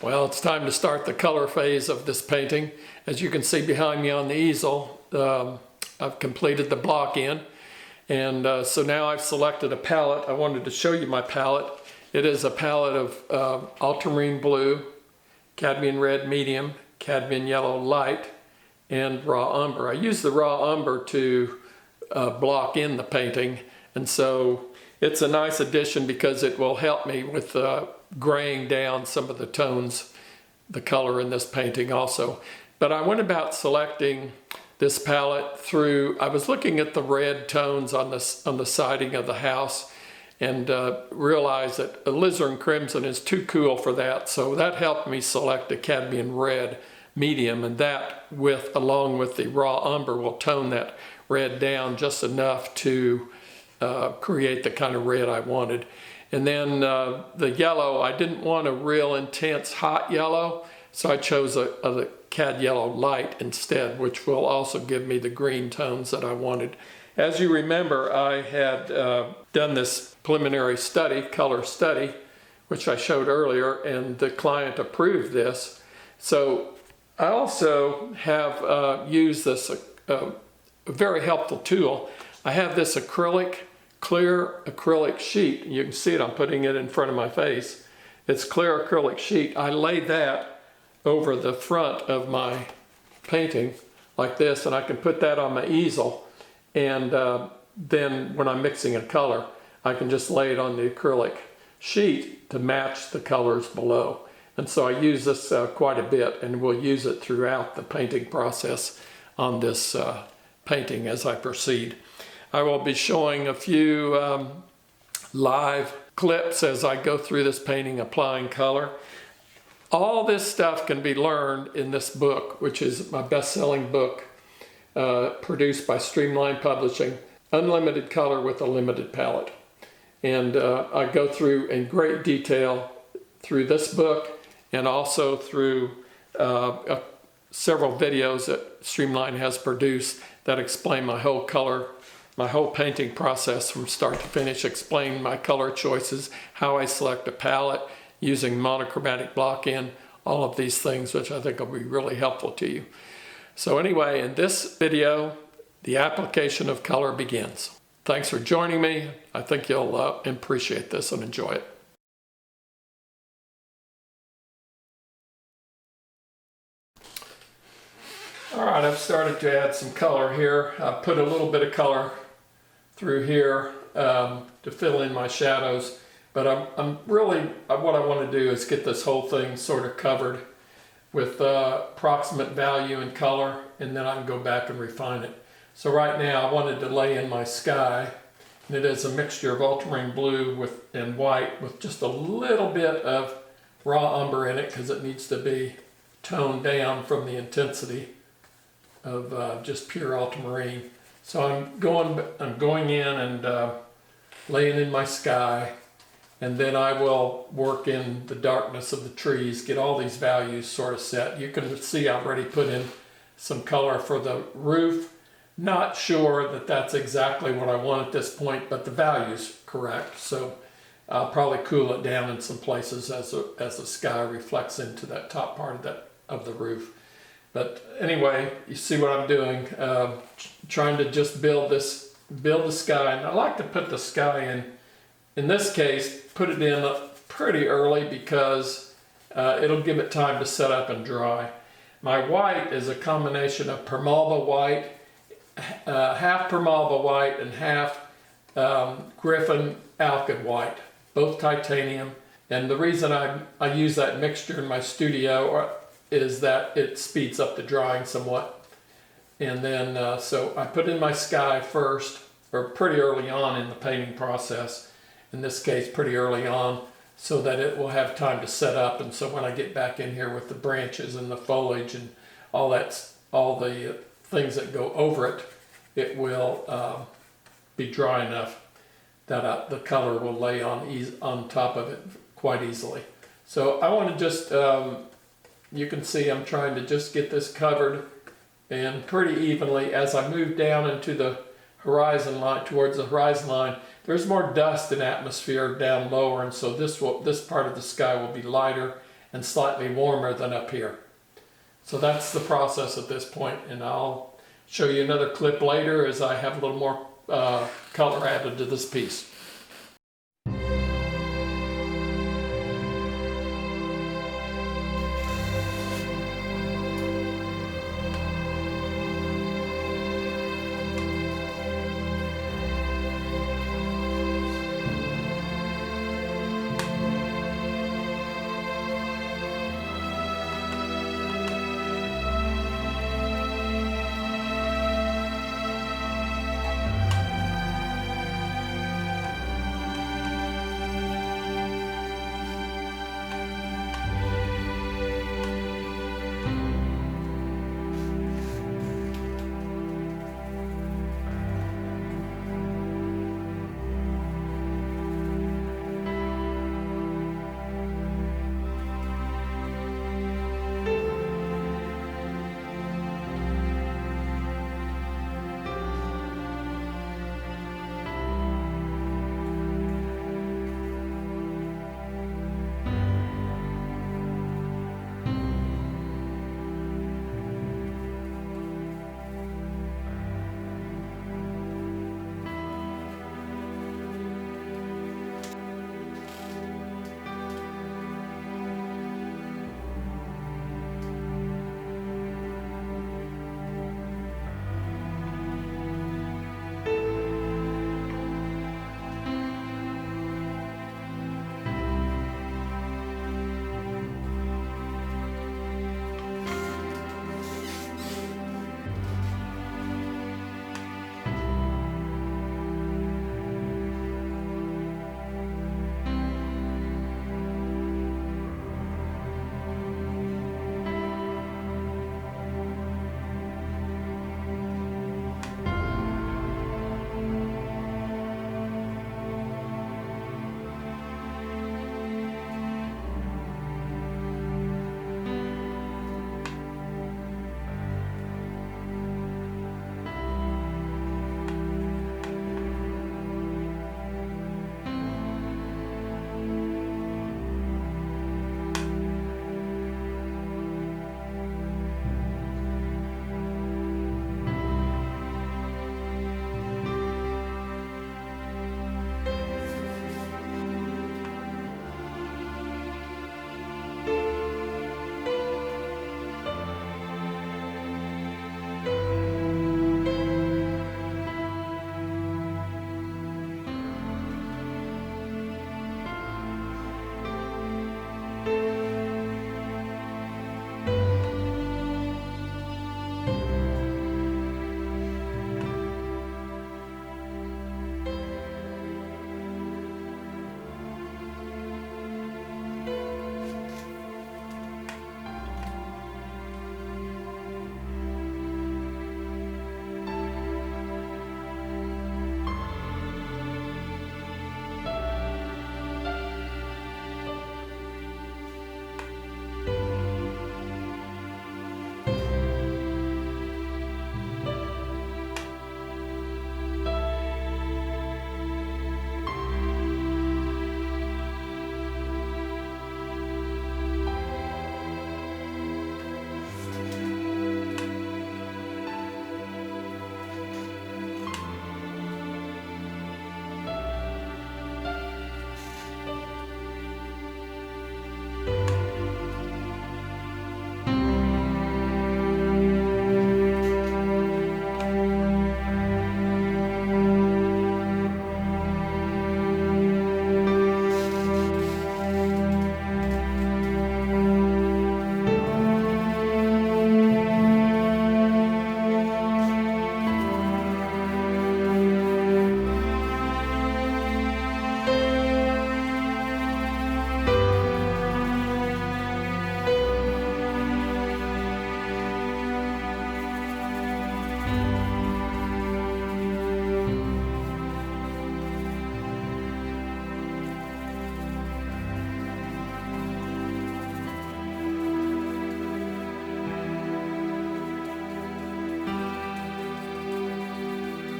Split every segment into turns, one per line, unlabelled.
Well, it's time to start the color phase of this painting. As you can see behind me on the easel, I've completed the block in. And so now I've selected a palette. I wanted to show you my palette. It is a palette of ultramarine blue, cadmium red medium, cadmium yellow light, and raw umber. I use the raw umber to block in the painting. And so it's a nice addition because it will help me with graying down some of the tones, the color in this painting also. But I went about selecting this palette through, I was looking at the red tones on the siding of the house and realized that alizarin crimson is too cool for that. So that helped me select a cadmium red medium, and that along with the raw umber will tone that red down just enough to create the kind of red I wanted. And then the yellow, I didn't want a real intense hot yellow, so I chose a cad yellow light instead, which will also give me the green tones that I wanted. As you remember, I had done this preliminary study, color study, which I showed earlier, and the client approved this. So I also have used this a very helpful tool. I have this clear acrylic sheet. You can see it, I'm putting it in front of my face. It's clear acrylic sheet. I lay that over the front of my painting like this, and I can put that on my easel, and then when I'm mixing a color, I can just lay it on the acrylic sheet to match the colors below. And so I use this quite a bit, and we'll use it throughout the painting process on this painting as I proceed. I will be showing a few live clips as I go through this painting, applying color. All this stuff can be learned in this book, which is my best-selling book, produced by Streamline Publishing, Unlimited Color with a Limited Palette. And I go through in great detail through this book and also through several videos that Streamline has produced that explain my whole painting process from start to finish, explain my color choices, how I select a palette, using monochromatic block in, all of these things, which I think will be really helpful to you. So anyway, in this video, the application of color begins. Thanks for joining me. I think you'll appreciate this and enjoy it. All right, I've started to add some color here. I put a little bit of color through here to fill in my shadows. But I'm really, what I want to do is get this whole thing sort of covered with approximate value and color, and then I can go back and refine it. So right now I wanted to lay in my sky, and it is a mixture of ultramarine blue and white with just a little bit of raw umber in it because it needs to be toned down from the intensity of just pure ultramarine. So I'm going in and laying in my sky. And then I will work in the darkness of the trees, get all these values sort of set. You can see I've already put in some color for the roof. Not sure that that's exactly what I want at this point, but the value's correct. So I'll probably cool it down in some places as the sky reflects into that top part of the roof. But anyway, you see what I'm doing, trying to just build the sky. And I like to put the sky in this case, put it in pretty early because it'll give it time to set up and dry. My white is a combination of permalba white, half permalba white and half Griffin alkyd white, both titanium. And the reason I use that mixture in my studio is that it speeds up the drying somewhat. And then, so I put in my sky first, or pretty early on in the painting process. In this case, pretty early on, so that it will have time to set up. And so when I get back in here with the branches and the foliage and all the things that go over it, it will be dry enough that the color will lay on top of it quite easily. So I want to just, you can see I'm trying to just get this covered and pretty evenly as I move down into the horizon line, towards the horizon line. There's more dust and atmosphere down lower, and so this part of the sky will be lighter, and slightly warmer than up here. So that's the process at this point, and I'll show you another clip later as I have a little more color added to this piece.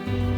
you.